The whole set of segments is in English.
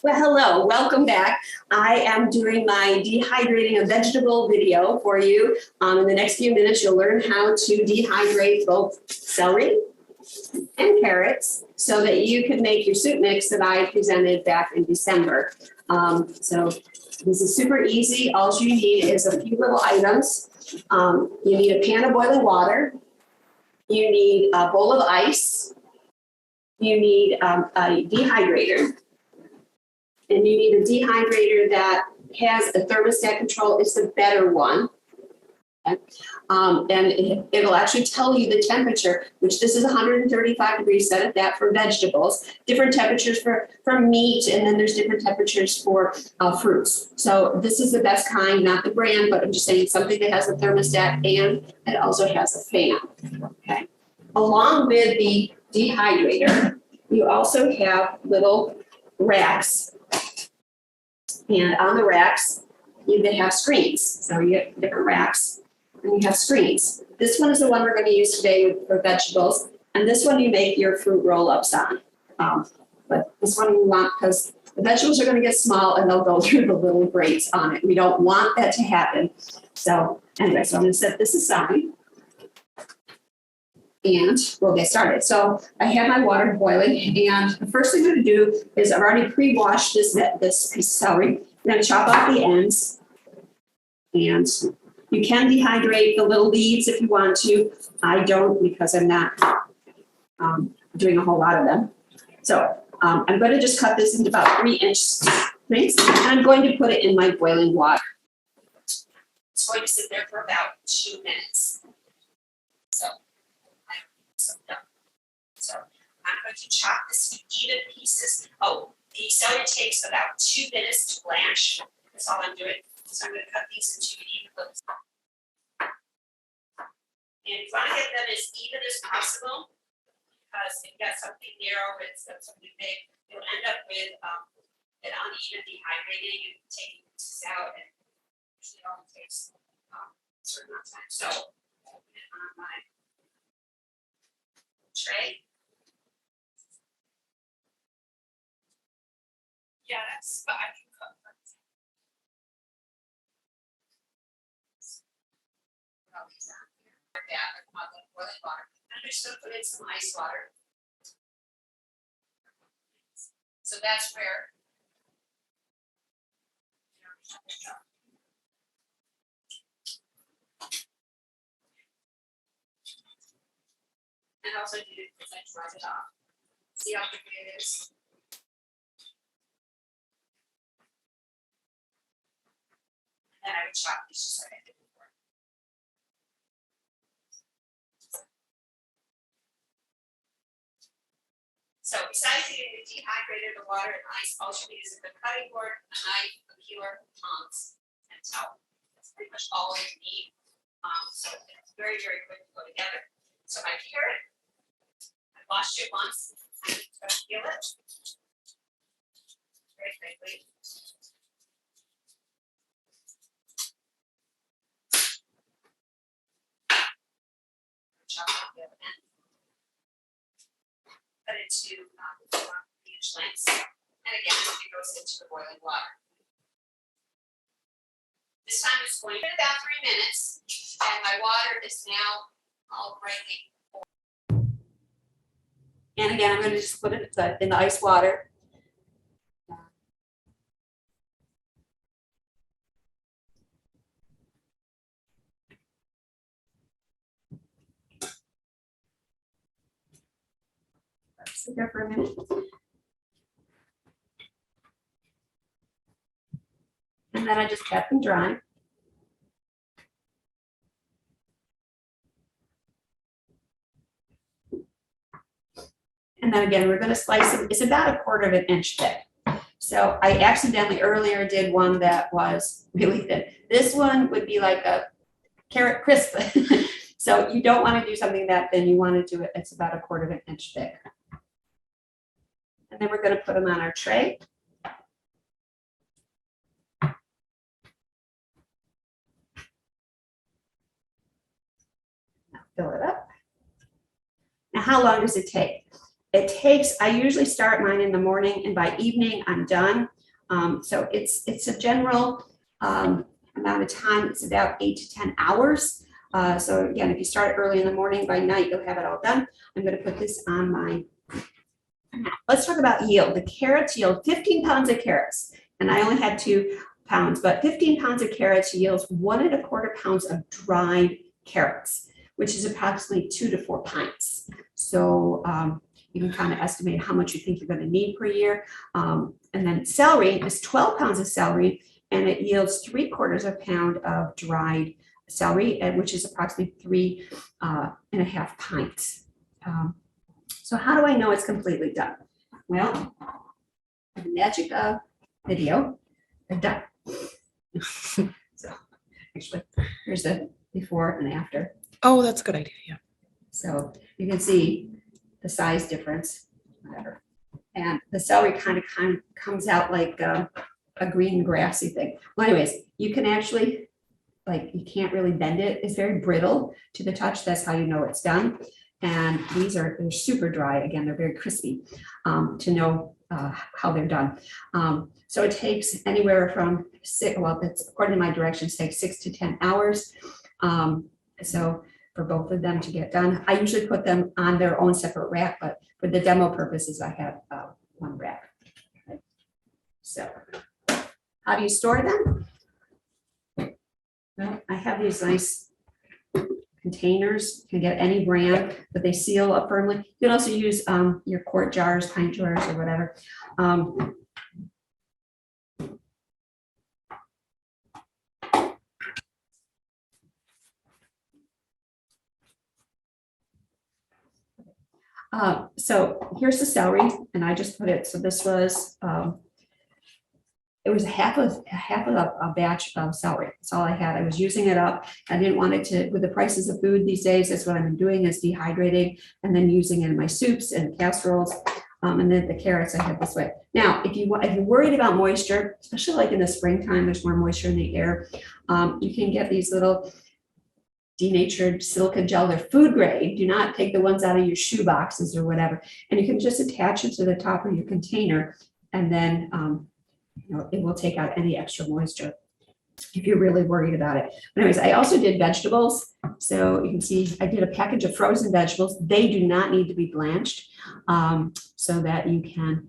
Well, hello, welcome back. I am doing my dehydrating a vegetable video for you. In the next few minutes, you'll learn how to dehydrate both celery and carrots so that you can make your soup mix that I presented back in December. So this is super easy. All you need is a few little items. You need a pan of boiling water. You need a bowl of ice. You need a dehydrator. And you need a dehydrator that has a thermostat control. It's the better one. Okay. And it'll actually tell you the temperature, which this is 135 degrees, set at that for vegetables, different temperatures for meat, and then there's different temperatures for fruits. So this is the best kind, not the brand, but I'm just saying something that has a thermostat and it also has a fan. Okay. Along with the dehydrator, you also have little racks. And on the racks, you can have screens. So you get different racks and you have screens. This one is the one we're going to use today for vegetables. And this one you make your fruit roll-ups on. But this one we want because the vegetables are going to get small and they'll go through the little grates on it. We don't want that to happen. So anyway, so I'm going to set this aside. And we'll get started. So I have my water boiling, and the first thing I'm going to do is I've already pre-washed this piece of celery. I'm going to chop off the ends, and you can dehydrate the little leaves if you want to. I don't because I'm not doing a whole lot of them. So I'm going to just cut this into about 3-inch strips, and I'm going to put it in my boiling water. It's going to sit there for about 2 minutes. So I'm going to chop this in even pieces. Oh, the celery takes about 2 minutes to blanch. That's all I'm doing. So I'm going to cut these into even clips. And you want to get them as even as possible because if you got something narrow, it's something big, you'll end up with an uneven dehydrating and taking pieces out, and usually only takes a certain amount of time. So I'll put it on my tray. Yes, but I can cook. Boiling water. I'm just going to put in some ice water. So that's where. And also do it because I dried it off. See how big it is. And I would chop these just like I did before. So besides using the dehydrator, the water, and ice, all you need is a cutting board, a knife, a peeler, tongs, and towel. That's pretty much all you need. So it's very, very quick to go together. So my carrot, I washed it once. I'm going to peel it very quickly. Chop off the other end. Cut it to 3-inch lengths. And again, it goes into the boiling water. This time it's going to be about 3 minutes, and my water is now all brightly. And again, I'm going to just put it in the ice water. Sit there for a minute. And then I just kept them dry. And then again, we're going to slice it. It's about 1/4 inch thick. So I accidentally earlier did one that was really thin. This one would be like a carrot crisp. So you don't want to do something that thin. You want to do it, it's about 1/4 inch thick. And then we're going to put them on our tray. Now fill it up. Now, how long does it take? I usually start mine in the morning and by evening I'm done. So it's a general amount of time. It's about 8 to 10 hours. So again, if you start early in the morning, by night you'll have it all done. I'm going to put this on my. Let's talk about yield. The carrots yield 15 pounds of carrots, and I only had 2 pounds, but 15 pounds of carrots yields 1¼ pounds of dried carrots, which is approximately 2 to 4 pints. So you can kind of estimate how much you think you're going to need per year. And then celery is 12 pounds of celery, and it yields 3/4 pound of dried celery, which is approximately 3.5 pints. So how do I know it's completely done? Well, the magic of video, they're done. So actually, here's the before and after. Oh, that's a good idea. Yeah. So you can see the size difference, whatever. And the celery kind of comes out like a green grassy thing. Well, anyways, you can actually, like, you can't really bend it. It's very brittle to the touch. That's how you know it's done. And they're super dry. Again, they're very crispy to know how they're done. So it takes anywhere from it's according to my directions, takes 6 to 10 hours. So for both of them to get done, I usually put them on their own separate rack, but for the demo purposes, I have one rack. Okay. So how do you store them? Well, I have these nice containers. You can get any brand, but they seal up firmly. You can also use your quart jars, pint jars, or whatever. So here's the celery, and I just put it. So this was it was half of a batch of celery. That's all I had. I was using it up. I didn't want it to, with the prices of food these days, that's what I've been doing is dehydrating and then using it in my soups and casseroles. And then the carrots I had this way. Now, if you're worried about moisture, especially like in the springtime, there's more moisture in the air. You can get these little denatured silica gel. They're food grade. Do not take the ones out of your shoe boxes or whatever. And you can just attach it to the top of your container, and then it will take out any extra moisture if you're really worried about it. But anyways, I also did vegetables. So you can see I did a package of frozen vegetables. They do not need to be blanched, so that you can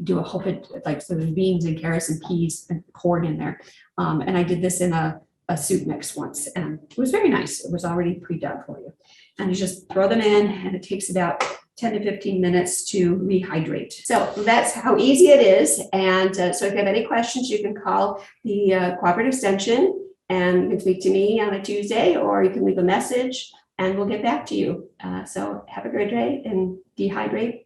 do a whole bit, like, so there's beans and carrots and peas and corn in there. And I did this in a soup mix once, and it was very nice. It was already pre-done for you. And you just throw them in, and it takes about 10 to 15 minutes to rehydrate. So that's how easy it is. And so if you have any questions, you can call the Cooperative Extension, and you can speak to me on a Tuesday, or you can leave a message and we'll get back to you. So have a great day and dehydrate